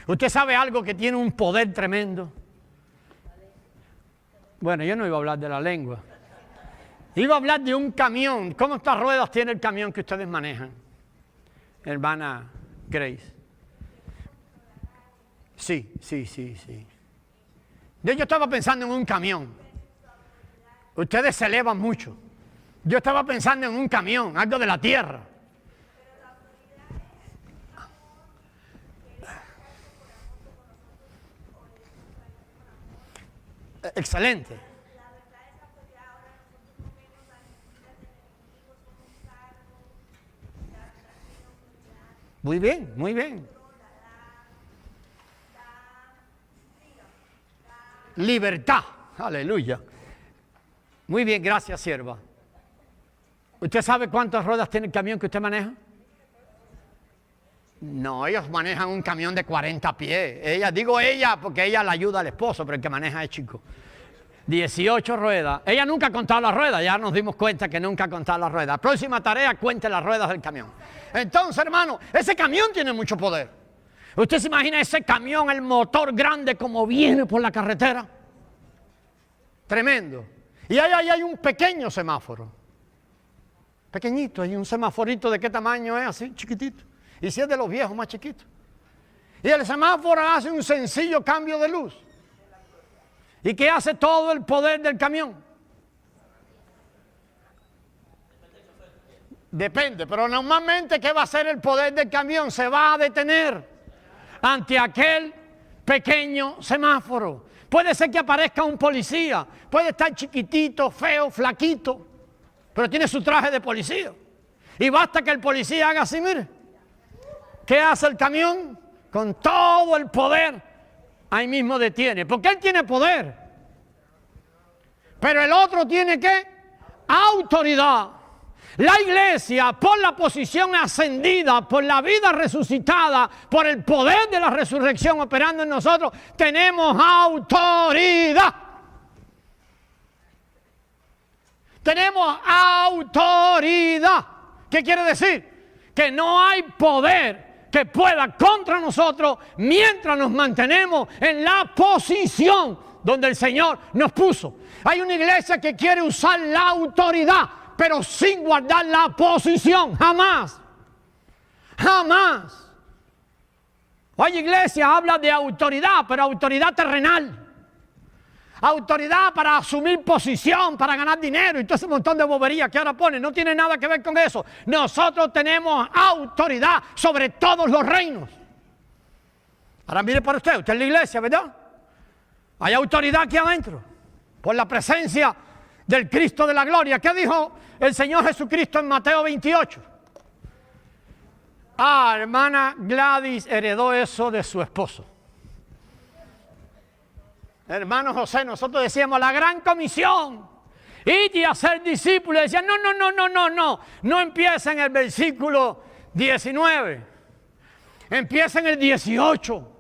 Usted sabe algo que tiene un poder tremendo. Bueno, yo no iba a hablar de la lengua. Iba a hablar de un camión. ¿Cuántas ruedas tiene el camión que ustedes manejan, hermana Grace? Sí. Yo estaba pensando en un camión. Ustedes se elevan mucho. Yo estaba pensando en un camión, algo de la tierra. Excelente. Muy bien, muy bien. Libertad, aleluya. Muy bien, gracias, sierva. ¿Usted sabe cuántas ruedas tiene el camión que usted maneja? No, ellos manejan un camión de 40 pies. Digo ella porque ella le ayuda al esposo, pero el que maneja es chico. 18 ruedas. Ella nunca ha contado las ruedas, ya nos dimos cuenta que nunca ha contado las ruedas. Próxima tarea, cuente las ruedas del camión. Entonces, hermano, ese camión tiene mucho poder. ¿Usted se imagina ese camión, el motor grande como viene por la carretera? Tremendo. Y ahí hay un pequeño semáforo. Pequeñito, hay un semaforito de qué tamaño es, así, chiquitito. Y si es de los viejos, más chiquito. Y el semáforo hace un sencillo cambio de luz. ¿Y qué hace todo el poder del camión? Depende, pero normalmente, ¿qué va a hacer el poder del camión? Se va a detener ante aquel pequeño semáforo. Puede ser que aparezca un policía, puede estar chiquitito, feo, flaquito, pero tiene su traje de policía. Y basta que el policía haga así, mire. ¿Qué hace el camión? Con todo el poder, ahí mismo detiene. Porque él tiene poder. Pero el otro tiene, ¿qué? Autoridad. La iglesia, por la posición ascendida, por la vida resucitada, por el poder de la resurrección operando en nosotros, tenemos autoridad. Tenemos autoridad. ¿Qué quiere decir? Que no hay poder que pueda contra nosotros mientras nos mantenemos en la posición donde el Señor nos puso. Hay una iglesia que quiere usar la autoridad, pero sin guardar la posición. Jamás. Jamás. Hay iglesia, habla de autoridad, pero autoridad terrenal. Autoridad para asumir posición, para ganar dinero y todo ese montón de boberías que ahora ponen. No tiene nada que ver con eso. Nosotros tenemos autoridad sobre todos los reinos. Ahora mire para usted es la iglesia, ¿verdad? Hay autoridad aquí adentro, por la presencia del Cristo de la gloria. ¿Qué dijo el Señor Jesucristo en Mateo 28? Hermana Gladys heredó eso de su esposo. Hermano José, nosotros decíamos la gran comisión, id y hacer discípulos. Decían, no empieza en el versículo 19, empieza en el 18.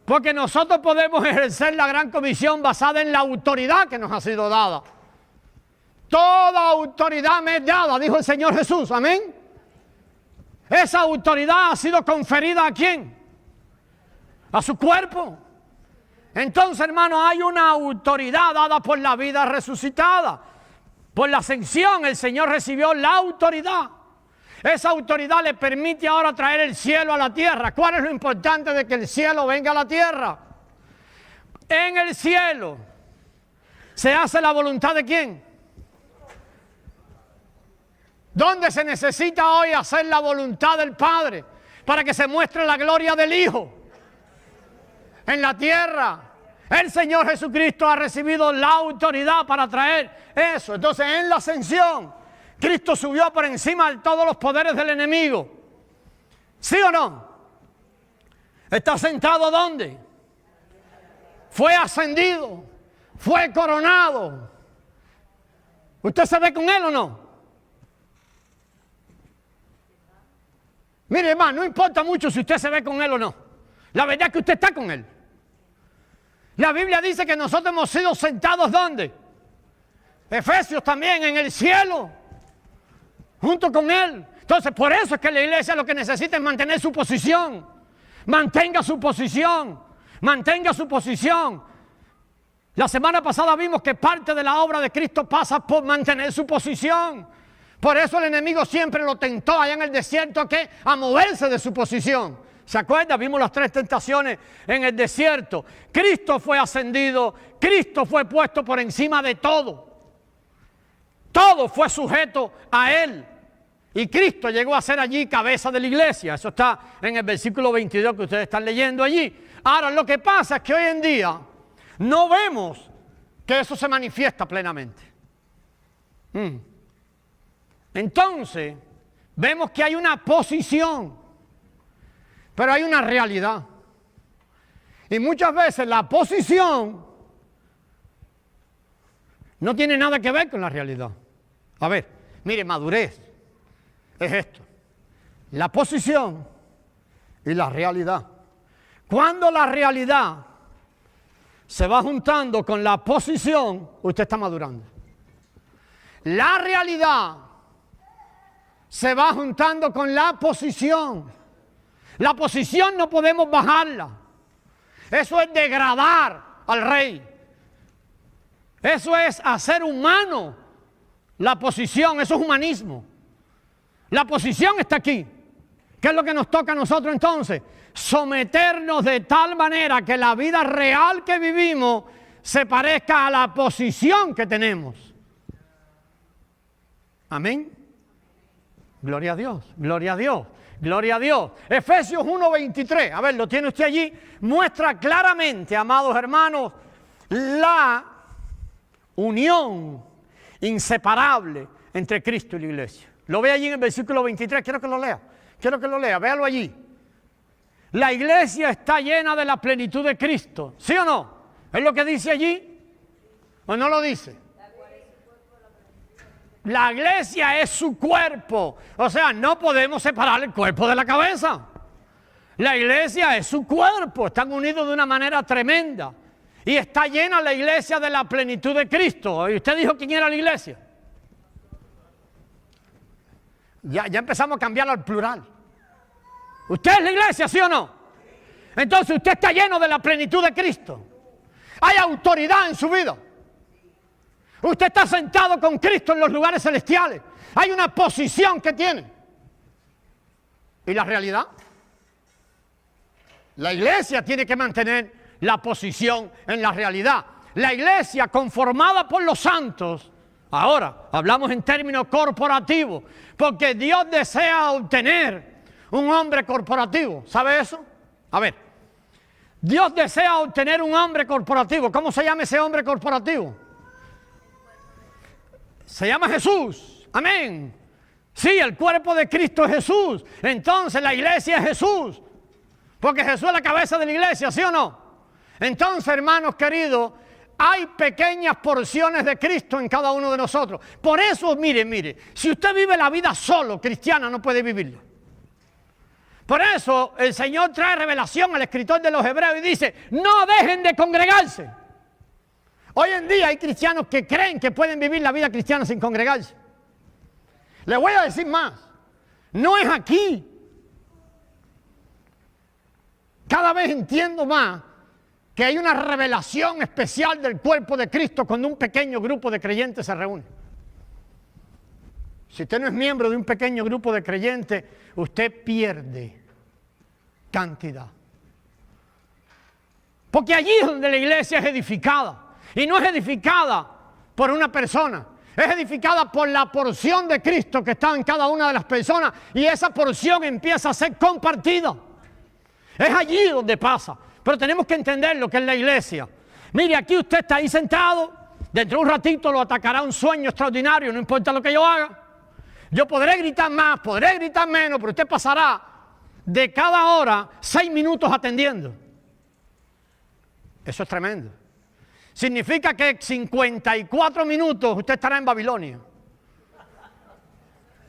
Porque nosotros podemos ejercer la gran comisión basada en la autoridad que nos ha sido dada. Toda autoridad me es dada, dijo el Señor Jesús, amén. Esa autoridad ha sido conferida ¿a quién? A su cuerpo. Entonces, hermano, hay una autoridad dada por la vida resucitada. Por la ascensión, el Señor recibió la autoridad. Esa autoridad le permite ahora traer el cielo a la tierra. ¿Cuál es lo importante de que el cielo venga a la tierra? En el cielo se hace la voluntad ¿de quién? ¿Dónde se necesita hoy hacer la voluntad del Padre para que se muestre la gloria del Hijo? En la tierra. El Señor Jesucristo ha recibido la autoridad para traer eso. Entonces, en la ascensión, Cristo subió por encima de todos los poderes del enemigo. ¿Sí o no? ¿Está sentado dónde? Fue ascendido. Fue coronado. ¿Usted se ve con Él o no? Mire, hermano, no importa mucho si usted se ve con Él o no. La verdad es que usted está con Él. La Biblia dice que nosotros hemos sido sentados ¿dónde? Efesios también, en el cielo, junto con Él. Entonces, por eso es que la iglesia lo que necesita es mantener su posición. Mantenga su posición. Mantenga su posición. La semana pasada vimos que parte de la obra de Cristo pasa por mantener su posición. Por eso el enemigo siempre lo tentó allá en el desierto a moverse de su posición. ¿Se acuerda? Vimos las 3 tentaciones en el desierto. Cristo fue ascendido, Cristo fue puesto por encima de todo. Todo fue sujeto a Él. Y Cristo llegó a ser allí cabeza de la iglesia. Eso está en el versículo 22 que ustedes están leyendo allí. Ahora, lo que pasa es que hoy en día no vemos que eso se manifiesta plenamente. Entonces, vemos que hay una posición, pero hay una realidad. Y muchas veces la posición no tiene nada que ver con la realidad. A ver, mire, madurez es esto: la posición y la realidad. Cuando la realidad se va juntando con la posición, usted está madurando. La realidad se va juntando con la posición. La posición no podemos bajarla. Eso es degradar al rey. Eso es hacer humano la posición. Eso es humanismo. La posición está aquí. ¿Qué es lo que nos toca a nosotros entonces? Someternos de tal manera que la vida real que vivimos se parezca a la posición que tenemos. Amén. Gloria a Dios, gloria a Dios, gloria a Dios. Efesios 1:23, a ver, lo tiene usted allí, muestra claramente, amados hermanos, la unión inseparable entre Cristo y la iglesia. Lo ve allí en el versículo 23, quiero que lo lea, véalo allí. La iglesia está llena de la plenitud de Cristo, ¿sí o no? ¿Es lo que dice allí? ¿O no lo dice? La iglesia es su cuerpo. O sea, no podemos separar el cuerpo de la cabeza. La iglesia es su cuerpo. Están unidos de una manera tremenda. Y está llena la iglesia de la plenitud de Cristo. ¿Y usted dijo quién era la iglesia? Ya empezamos a cambiar al plural. ¿Usted es la iglesia, sí o no? Entonces usted está lleno de la plenitud de Cristo. Hay autoridad en su vida. Usted está sentado con Cristo en los lugares celestiales. Hay una posición que tiene. ¿Y la realidad? La iglesia tiene que mantener la posición en la realidad. La iglesia conformada por los santos. Ahora, hablamos en términos corporativos, porque Dios desea obtener un hombre corporativo. ¿Sabe eso? A ver, Dios desea obtener un hombre corporativo. ¿Cómo se llama ese hombre corporativo? Se llama Jesús. Amén. Sí, el cuerpo de Cristo es Jesús. Entonces la iglesia es Jesús. Porque Jesús es la cabeza de la iglesia, ¿sí o no? Entonces, hermanos queridos, hay pequeñas porciones de Cristo en cada uno de nosotros. Por eso, mire, si usted vive la vida solo, cristiana, no puede vivirla. Por eso el Señor trae revelación al escritor de los Hebreos y dice, no dejen de congregarse. Hoy en día hay cristianos que creen que pueden vivir la vida cristiana sin congregarse. Le voy a decir más, no es aquí. Cada vez entiendo más que hay una revelación especial del cuerpo de Cristo cuando un pequeño grupo de creyentes se reúne. Si usted no es miembro de un pequeño grupo de creyentes, usted pierde cantidad. Porque allí es donde la iglesia es edificada. Y no es edificada por una persona, es edificada por la porción de Cristo que está en cada una de las personas, y esa porción empieza a ser compartida. Es allí donde pasa. Pero tenemos que entender lo que es la iglesia. Mire, aquí usted está ahí sentado, dentro de un ratito lo atacará un sueño extraordinario, no importa lo que yo haga. Yo podré gritar más, podré gritar menos, pero usted pasará de cada hora 6 minutos atendiendo. Eso es tremendo. Significa que 54 minutos usted estará en Babilonia.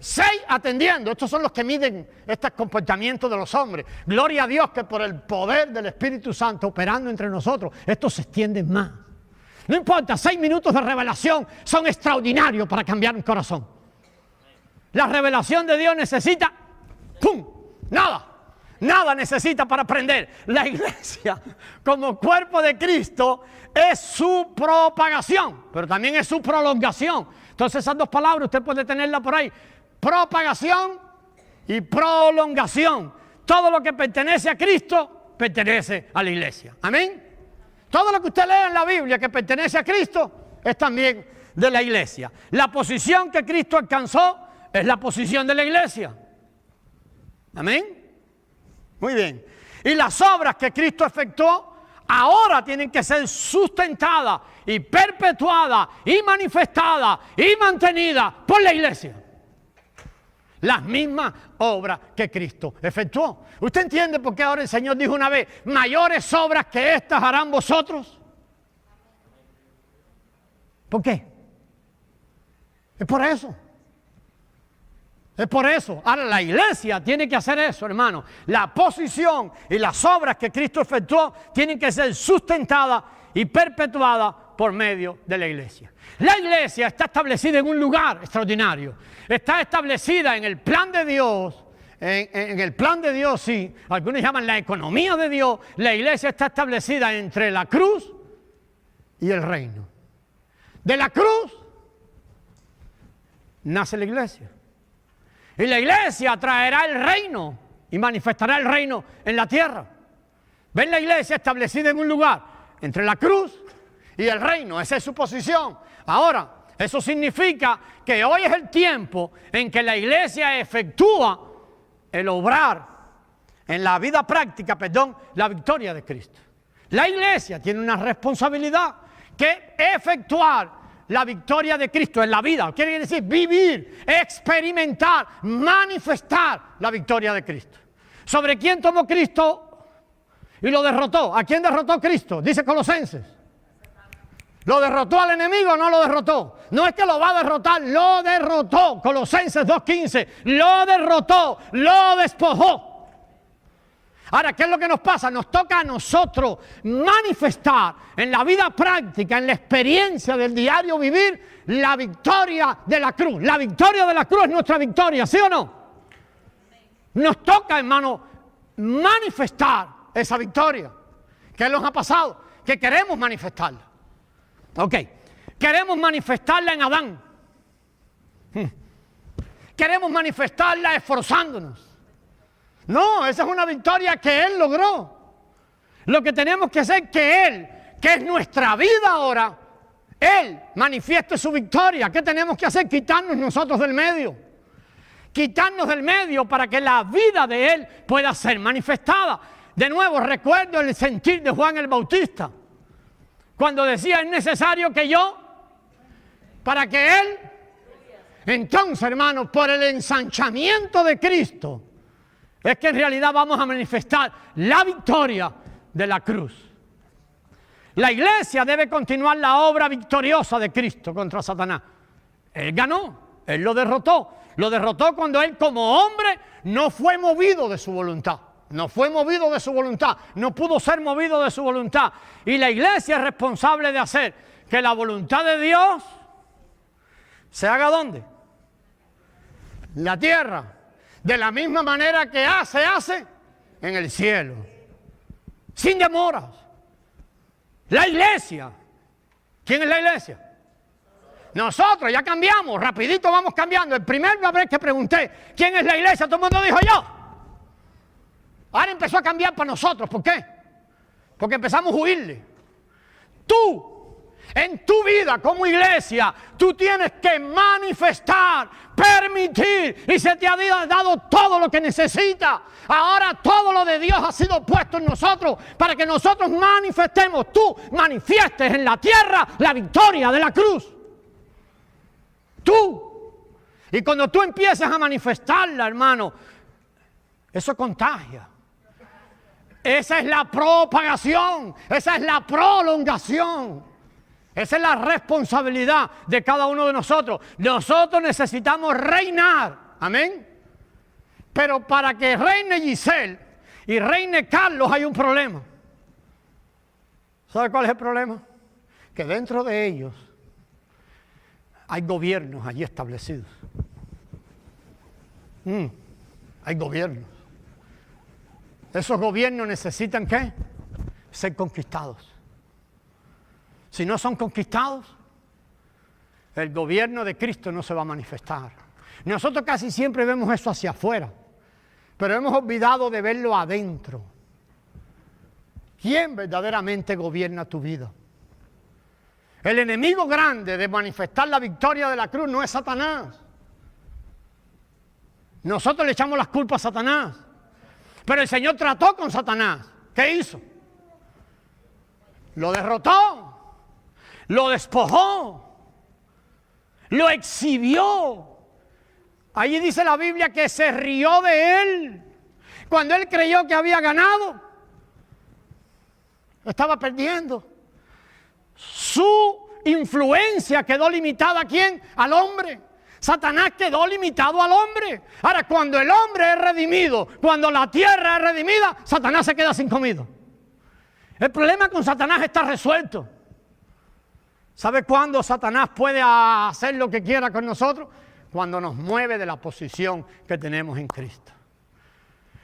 6 atendiendo. Estos son los que miden este comportamiento de los hombres. Gloria a Dios que por el poder del Espíritu Santo operando entre nosotros, esto se extiende más. No importa, 6 minutos de revelación son extraordinarios para cambiar un corazón. La revelación de Dios necesita, ¡pum!, nada. Nada necesita para aprender. La iglesia, como cuerpo de Cristo, es su propagación, pero también es su prolongación. Entonces esas dos palabras usted puede tenerlas por ahí. Propagación y prolongación. Todo lo que pertenece a Cristo pertenece a la iglesia. Amén. Todo lo que usted lee en la Biblia que pertenece a Cristo es también de la iglesia. La posición que Cristo alcanzó es la posición de la iglesia. Amén. Muy bien. Y las obras que Cristo efectuó ahora tienen que ser sustentadas y perpetuadas y manifestadas y mantenidas por la iglesia. Las mismas obras que Cristo efectuó. ¿Usted entiende por qué ahora el Señor dijo una vez, mayores obras que estas harán vosotros? ¿Por qué? Es por eso. Es por eso. Ahora la iglesia tiene que hacer eso, hermano. La posición y las obras que Cristo efectuó tienen que ser sustentadas y perpetuadas por medio de la iglesia. La iglesia está establecida en un lugar extraordinario. Está establecida en el plan de Dios. En el plan de Dios, sí. Algunos llaman la economía de Dios. La iglesia está establecida entre la cruz y el reino. De la cruz nace la iglesia. Y la iglesia traerá el reino y manifestará el reino en la tierra. ¿Ven la iglesia establecida en un lugar entre la cruz y el reino? Esa es su posición. Ahora, eso significa que hoy es el tiempo en que la iglesia efectúa el obrar en la vida práctica, la victoria de Cristo. La iglesia tiene una responsabilidad que efectuar la victoria de Cristo en la vida. Quiere decir vivir, experimentar, manifestar la victoria de Cristo. ¿Sobre quién tomó Cristo y lo derrotó? ¿A quién derrotó Cristo? Dice Colosenses. ¿Lo derrotó al enemigo o no lo derrotó? No es que lo va a derrotar, lo derrotó. Colosenses 2:15. Lo derrotó, lo despojó. Ahora, ¿qué es lo que nos pasa? Nos toca a nosotros manifestar en la vida práctica, en la experiencia del diario vivir, la victoria de la cruz. La victoria de la cruz es nuestra victoria, ¿sí o no? Nos toca, hermano, manifestar esa victoria. ¿Qué nos ha pasado? Que queremos manifestarla. Ok, queremos manifestarla en Adán. Queremos manifestarla esforzándonos. No, esa es una victoria que Él logró. Lo que tenemos que hacer es que Él, que es nuestra vida ahora, Él manifieste su victoria. ¿Qué tenemos que hacer? Quitarnos nosotros del medio. Quitarnos del medio para que la vida de Él pueda ser manifestada. De nuevo, recuerdo el sentir de Juan el Bautista. Cuando decía, es necesario que yo, para que Él. Entonces, hermanos, por el ensanchamiento de Cristo, es que en realidad vamos a manifestar la victoria de la cruz. La iglesia debe continuar la obra victoriosa de Cristo contra Satanás. Él ganó, Él lo derrotó. Lo derrotó cuando Él como hombre no fue movido de su voluntad. No fue movido de su voluntad, no pudo ser movido de su voluntad. Y la iglesia es responsable de hacer que la voluntad de Dios se haga ¿dónde? En la tierra. De la misma manera que se hace en el cielo. Sin demoras. La iglesia. ¿Quién es la iglesia? Nosotros ya cambiamos, rapidito vamos cambiando. El primer vez que pregunté, ¿quién es la iglesia? Todo el mundo dijo yo. Ahora empezó a cambiar para nosotros. ¿Por qué? Porque empezamos a huirle. Tú, en tu vida como iglesia, tú tienes que manifestar, permitir, y se te ha dado todo lo que necesitas. Ahora todo lo de Dios ha sido puesto en nosotros para que nosotros manifestemos. Tú manifiestes en la tierra la victoria de la cruz. Tú. Y cuando tú empiezas a manifestarla, hermano, eso contagia. Esa es la propagación, esa es la prolongación. Esa es la responsabilidad de cada uno de nosotros. Nosotros necesitamos reinar, amén. Pero para que reine Giselle y reine Carlos hay un problema. ¿Sabe cuál es el problema? Que dentro de ellos hay gobiernos allí establecidos. Hay gobiernos. Esos gobiernos necesitan ¿qué? Ser conquistados. Si no son conquistados, el gobierno de Cristo no se va a manifestar. Nosotros casi siempre vemos eso hacia afuera, pero hemos olvidado de verlo adentro. ¿Quién verdaderamente gobierna tu vida? El enemigo grande de manifestar la victoria de la cruz no es Satanás. Nosotros le echamos las culpas a Satanás, pero el Señor trató con Satanás. ¿Qué hizo? Lo derrotó, lo despojó, lo exhibió. Allí dice la Biblia que se rió de él. Cuando él creyó que había ganado, estaba perdiendo. Su influencia quedó limitada ¿a quién? Al hombre. Satanás quedó limitado al hombre. Ahora, cuando el hombre es redimido, cuando la tierra es redimida, Satanás se queda sin comida. El problema con Satanás está resuelto. ¿Sabe cuándo Satanás puede hacer lo que quiera con nosotros? Cuando nos mueve de la posición que tenemos en Cristo.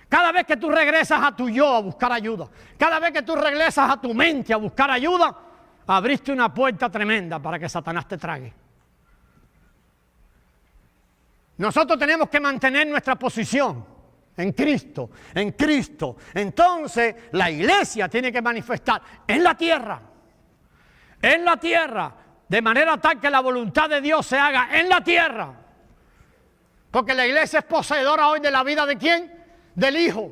Cada vez que tú regresas a tu yo a buscar ayuda, cada vez que tú regresas a tu mente a buscar ayuda, abriste una puerta tremenda para que Satanás te trague. Nosotros tenemos que mantener nuestra posición en Cristo, en Cristo. Entonces la iglesia tiene que manifestar en la tierra, de manera tal que la voluntad de Dios se haga en la tierra. Porque la iglesia es poseedora hoy de la vida ¿de quién? Del Hijo.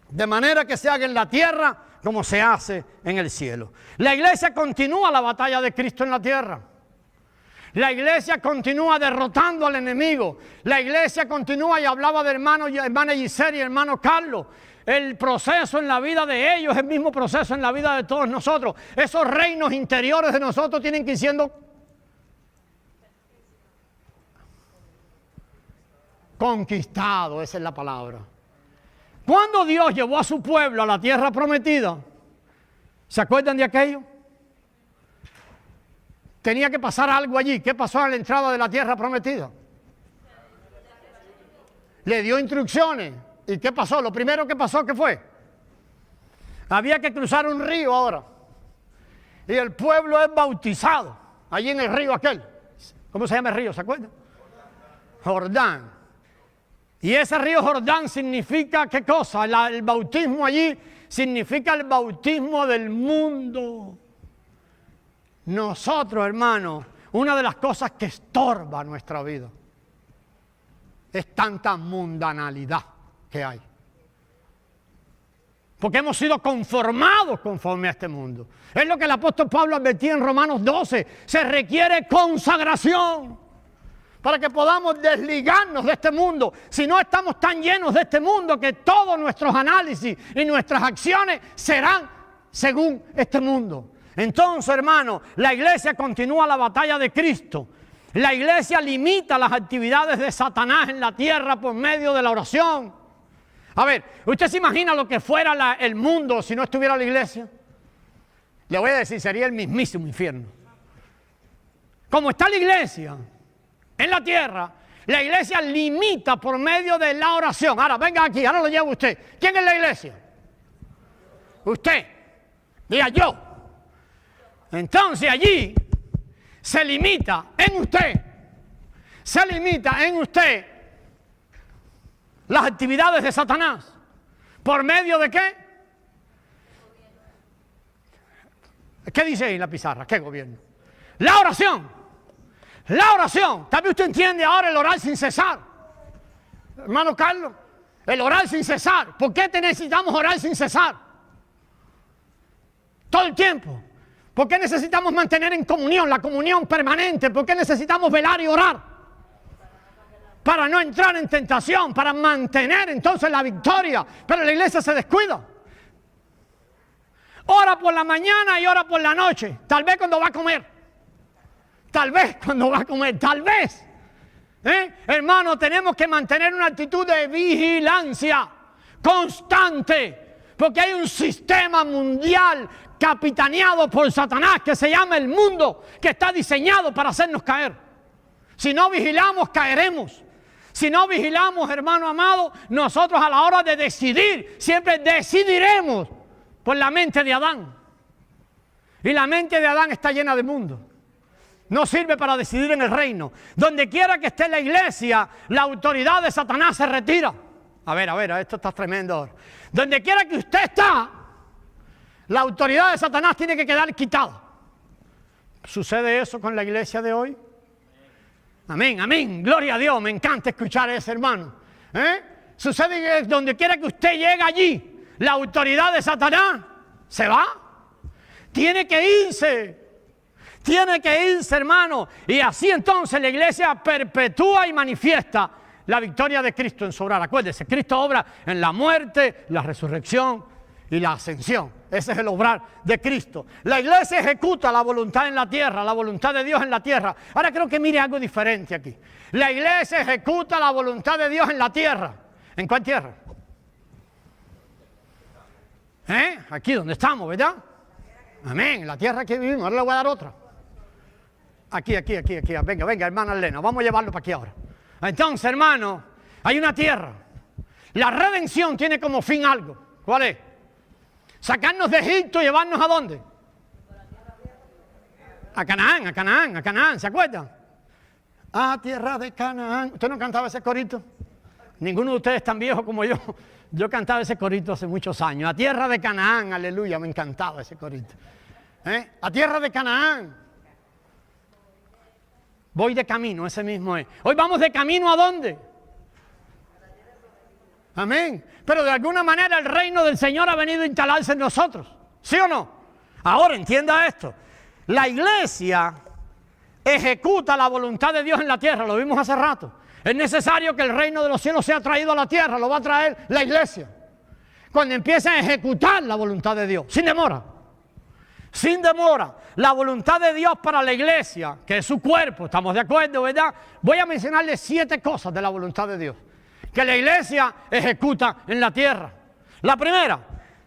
De manera que se haga en la tierra como se hace en el cielo. La iglesia continúa la batalla de Cristo en la tierra. La iglesia continúa derrotando al enemigo. La iglesia continúa, y hablaba de hermana Giselle y hermano Carlos. El proceso en la vida de ellos es el mismo proceso en la vida de todos nosotros. Esos reinos interiores de nosotros tienen que ir siendo conquistados, esa es la palabra. Cuando Dios llevó a su pueblo a la tierra prometida, ¿se acuerdan de aquello? Tenía que pasar algo allí. ¿Qué pasó a la entrada de la tierra prometida? Le dio instrucciones. ¿Y qué pasó? Lo primero que pasó, ¿qué fue? Había que cruzar un río ahora. Y el pueblo es bautizado allí en el río aquel. ¿Cómo se llama el río? ¿Se acuerdan? Jordán. Y ese río Jordán significa ¿qué cosa? El bautismo allí significa el bautismo del mundo. Nosotros, hermanos, una de las cosas que estorba nuestra vida es tanta mundanalidad que hay. Porque hemos sido conformados conforme a este mundo. Es lo que el apóstol Pablo advertía en Romanos 12. Se requiere consagración para que podamos desligarnos de este mundo. Si no, estamos tan llenos de este mundo que todos nuestros análisis y nuestras acciones serán según este mundo. Entonces, hermano, la iglesia continúa la batalla de Cristo. La iglesia limita las actividades de Satanás en la tierra por medio de la oración. A ver, ¿usted se imagina lo que fuera el mundo si no estuviera la iglesia? Le voy a decir, sería el mismísimo infierno. Como está la iglesia en la tierra, la iglesia limita por medio de la oración. Ahora, venga aquí, ahora lo lleva usted. ¿Quién es la iglesia? Usted. Diga yo. Entonces allí se limita en usted las actividades de Satanás. ¿Por medio de qué? ¿Qué dice ahí en la pizarra? ¿Qué gobierno? La oración. La oración. Tal vez usted entiende ahora el orar sin cesar. Hermano Carlos, el orar sin cesar. ¿Por qué necesitamos orar sin cesar? Todo el tiempo. ¿Por qué necesitamos mantener en comunión, la comunión permanente? ¿Por qué necesitamos velar y orar? Para no entrar en tentación, para mantener entonces la victoria. Pero la iglesia se descuida. Ora por la mañana y ora por la noche. Tal vez cuando va a comer. Tal vez cuando va a comer. Tal vez. Hermano, tenemos que mantener una actitud de vigilancia constante. Porque hay un sistema mundial capitaneado por Satanás que se llama el mundo, que está diseñado para hacernos caer. Si no vigilamos, caeremos. Si no vigilamos, hermano amado, nosotros a la hora de decidir, siempre decidiremos por la mente de Adán. Y la mente de Adán está llena de mundo. No sirve para decidir en el reino. Donde quiera que esté la iglesia, la autoridad de Satanás se retira. A ver, esto está tremendo ahora. Donde quiera que usted está, la autoridad de Satanás tiene que quedar quitada. ¿Sucede eso con la iglesia de hoy? Amén, amén. Gloria a Dios. Me encanta escuchar eso, hermano. Sucede que donde quiera que usted llegue allí, la autoridad de Satanás se va. Tiene que irse. Tiene que irse, hermano. Y así entonces la iglesia perpetúa y manifiesta la victoria de Cristo en su obrar. Acuérdese, Cristo obra en la muerte, la resurrección y la ascensión. Ese es el obrar de Cristo. La iglesia ejecuta la voluntad en la tierra, la voluntad de Dios en la tierra. Ahora creo que mire algo diferente aquí. La iglesia ejecuta la voluntad de Dios en la tierra. ¿En cuál tierra? Aquí donde estamos, ¿verdad? Amén, en la tierra que vivimos. Ahora le voy a dar otra. Aquí. Venga, hermana Elena, vamos a llevarlo para aquí ahora. Entonces, hermano, hay una tierra. La redención tiene como fin algo. ¿Cuál es? Sacarnos de Egipto y llevarnos ¿a dónde? A Canaán, ¿se acuerdan? Ah, tierra de Canaán. ¿Usted no cantaba ese corito? Ninguno de ustedes es tan viejo como yo. Yo cantaba ese corito hace muchos años. A tierra de Canaán, aleluya, me encantaba ese corito. A tierra de Canaán. Voy de camino, ese mismo es. Hoy vamos de camino ¿a dónde? Amén. Pero de alguna manera el reino del Señor ha venido a instalarse en nosotros. ¿Sí o no? Ahora entienda esto. La iglesia ejecuta la voluntad de Dios en la tierra. Lo vimos hace rato. Es necesario que el reino de los cielos sea traído a la tierra. Lo va a traer la iglesia. Cuando empiece a ejecutar la voluntad de Dios. Sin demora. Sin demora. La voluntad de Dios para la iglesia, que es su cuerpo. ¿Estamos de acuerdo, verdad? Voy a mencionarles 7 cosas de la voluntad de Dios que la iglesia ejecuta en la tierra. La primera,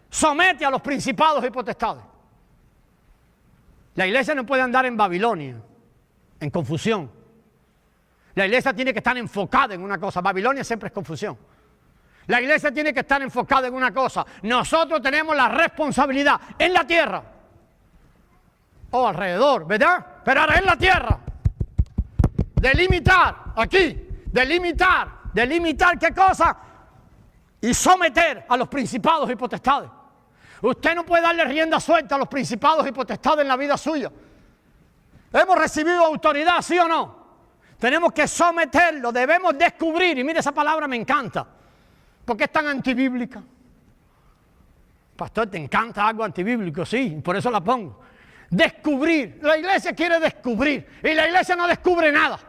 somete a los principados y potestades. La iglesia no puede andar en Babilonia, en confusión. La iglesia tiene que estar enfocada en una cosa. Babilonia siempre es confusión. La iglesia tiene que estar enfocada en una cosa. Nosotros tenemos la responsabilidad en la tierra o alrededor, ¿verdad? Pero ahora en la tierra, delimitar aquí, delimitar ¿qué cosa? Y someter a los principados y potestades. Usted no puede darle rienda suelta a los principados y potestades en la vida suya. Hemos recibido autoridad, ¿sí o no? Tenemos que someterlo, debemos descubrir, y mire esa palabra me encanta, porque es tan antibíblica. Pastor, ¿te encanta algo antibíblico? Sí, por eso la pongo. Descubrir, la iglesia quiere descubrir, y la iglesia no descubre nada.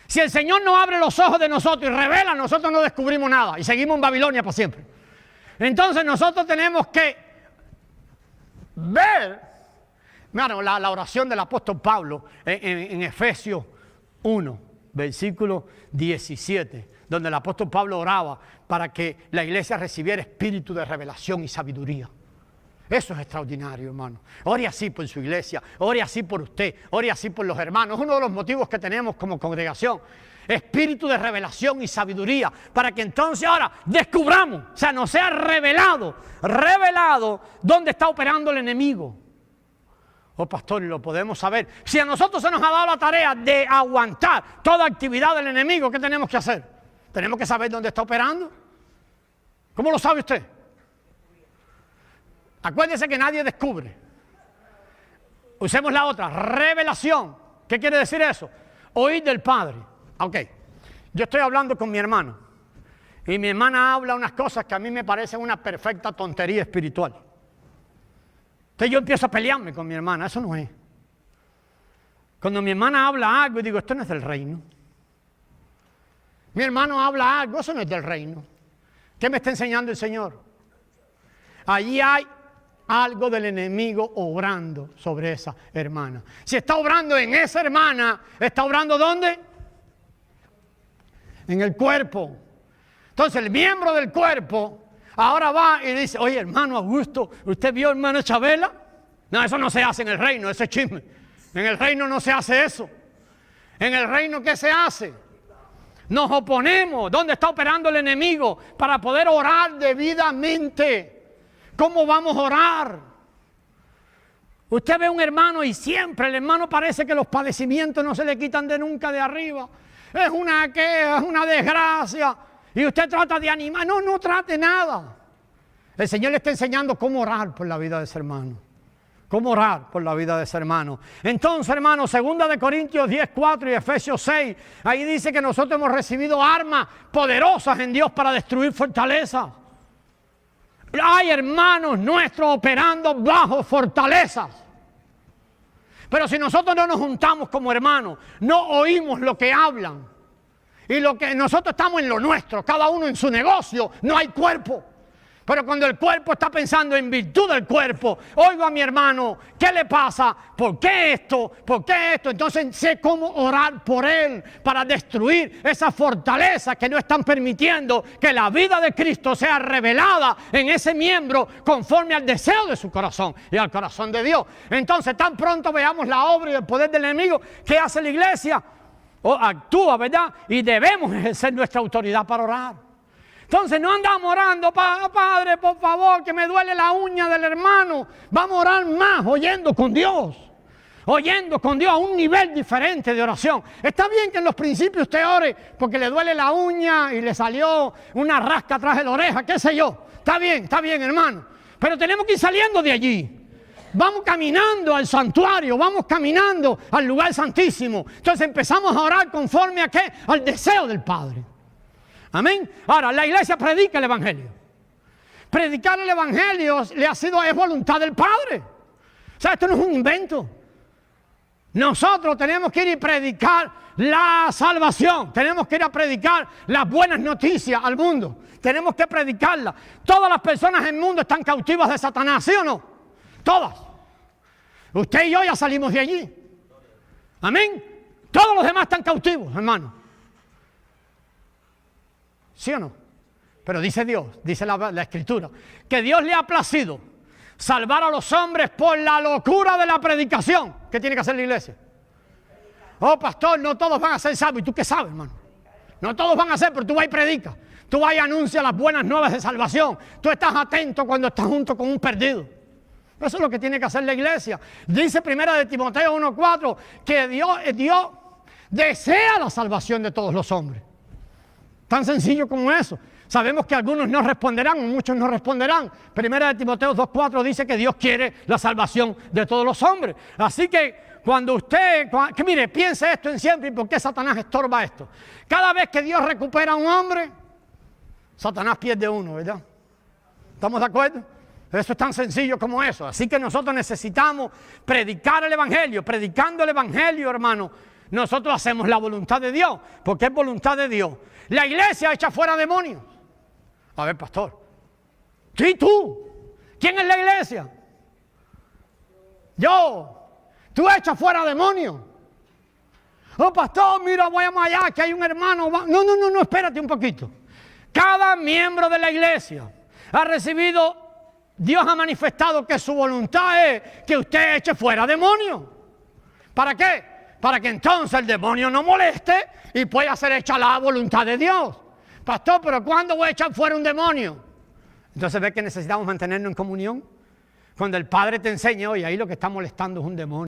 Si el Señor no abre los ojos de nosotros y revela, nosotros no descubrimos nada, y seguimos en Babilonia para siempre. Entonces nosotros tenemos que ver, bueno, la oración del apóstol Pablo en Efesios 1, versículo 17, donde el apóstol Pablo oraba para que la iglesia recibiera espíritu de revelación y sabiduría. Eso es extraordinario, hermano. Ore así por su iglesia, ore así por usted, ore así por los hermanos. Es uno de los motivos que tenemos como congregación. Espíritu de revelación y sabiduría, para que entonces ahora descubramos, o sea, nos sea revelado dónde está operando el enemigo. Oh, pastor, y lo podemos saber. Si a nosotros se nos ha dado la tarea de aguantar toda actividad del enemigo, ¿qué tenemos que hacer? Tenemos que saber dónde está operando. ¿Cómo lo sabe usted? Acuérdese que nadie descubre. Usemos la otra, revelación. ¿Qué quiere decir eso? Oír del Padre. Ok, yo estoy hablando con mi hermano y mi hermana habla unas cosas que a mí me parecen una perfecta tontería espiritual. Entonces yo empiezo a pelearme con mi hermana, eso no es. Cuando mi hermana habla algo y digo, esto no es del reino. Mi hermano habla algo, eso no es del reino. ¿Qué me está enseñando el Señor? Allí hay algo del enemigo obrando sobre esa hermana. Si está obrando en esa hermana, ¿está obrando dónde? En el cuerpo. Entonces el miembro del cuerpo ahora va y dice, oye, hermano Augusto, ¿usted vio hermano Chabela? No, eso no se hace en el reino, ese es chisme. En el reino no se hace eso. En el reino, ¿qué se hace? nos oponemos. ¿Dónde está operando el enemigo para poder orar debidamente? ¿Cómo vamos a orar? Usted ve a un hermano y siempre el hermano parece que los padecimientos no se le quitan de nunca de arriba. Es una queja, es una desgracia. Y usted trata de animar. No, no trate nada. El Señor le está enseñando cómo orar por la vida de ese hermano. Cómo orar por la vida de ese hermano. Entonces, hermano, 2 Corintios 10:4 y Efesios 6, ahí dice que nosotros hemos recibido armas poderosas en Dios para destruir fortalezas. Hay hermanos nuestros operando bajo fortalezas. Pero si nosotros no nos juntamos como hermanos, no oímos lo que hablan. Y lo que nosotros estamos en lo nuestro, cada uno en su negocio, no hay cuerpo. Pero cuando el cuerpo está pensando en virtud del cuerpo, oigo a mi hermano, ¿qué le pasa? ¿Por qué esto? ¿Por qué esto? Entonces sé cómo orar por él para destruir esas fortalezas que no están permitiendo que la vida de Cristo sea revelada en ese miembro conforme al deseo de su corazón y al corazón de Dios. Entonces tan pronto veamos la obra y el poder del enemigo, ¿qué hace la iglesia? Actúa, ¿verdad? Y debemos ejercer nuestra autoridad para orar. Entonces no andamos orando, Padre, por favor, que me duele la uña del hermano. Vamos a orar más, oyendo con Dios a un nivel diferente de oración. Está bien que en los principios usted ore porque le duele la uña y le salió una rasca atrás de la oreja, qué sé yo. Está bien, hermano. Pero tenemos que ir saliendo de allí. Vamos caminando al santuario, vamos caminando al lugar santísimo. Entonces empezamos a orar conforme a ¿qué? Al deseo del Padre. Amén. Ahora, la iglesia predica el evangelio. Predicar el evangelio es voluntad del Padre. O sea, esto no es un invento. Nosotros tenemos que ir y predicar la salvación. Tenemos que ir a predicar las buenas noticias al mundo. Tenemos que predicarla. Todas las personas en el mundo están cautivas de Satanás, ¿sí o no? Todas. Usted y yo ya salimos de allí. Amén. Todos los demás están cautivos, hermano. ¿Sí o no? Pero dice Dios, dice la Escritura, que Dios le ha placido salvar a los hombres por la locura de la predicación. ¿Qué tiene que hacer la iglesia? Oh, pastor, no todos van a ser salvos. ¿Y tú qué sabes, hermano? No todos van a ser, pero tú vas y predicas. Tú vas y anuncias las buenas nuevas de salvación. Tú estás atento cuando estás junto con un perdido. Eso es lo que tiene que hacer la iglesia. Dice 1 Timoteo 1:4 que Dios desea la salvación de todos los hombres. Tan sencillo como eso. Sabemos que algunos no responderán, muchos no responderán. 1 Timoteo 2:4 dice que Dios quiere la salvación de todos los hombres. Así que mire, piense esto en siempre y por qué Satanás estorba esto. Cada vez que Dios recupera a un hombre, Satanás pierde uno, ¿verdad? ¿Estamos de acuerdo? Eso es tan sencillo como eso. Así que nosotros necesitamos predicar el evangelio. Predicando el evangelio, hermano, nosotros hacemos la voluntad de Dios, porque es voluntad de Dios. La iglesia echa fuera demonios. A ver, pastor. Sí, tú. ¿Quién es la iglesia? Yo. Tú echas fuera demonios. Oh, pastor, mira, vayamos allá, que hay un hermano. No, espérate un poquito. Cada miembro de la iglesia ha recibido, Dios ha manifestado que su voluntad es que usted eche fuera demonios. ¿Para qué? Para que entonces el demonio no moleste y pueda ser hecha la voluntad de Dios. Pastor, pero ¿cuándo voy a echar fuera un demonio? Entonces ve que necesitamos mantenernos en comunión. Cuando el Padre te enseña, oye, ahí lo que está molestando es un demonio.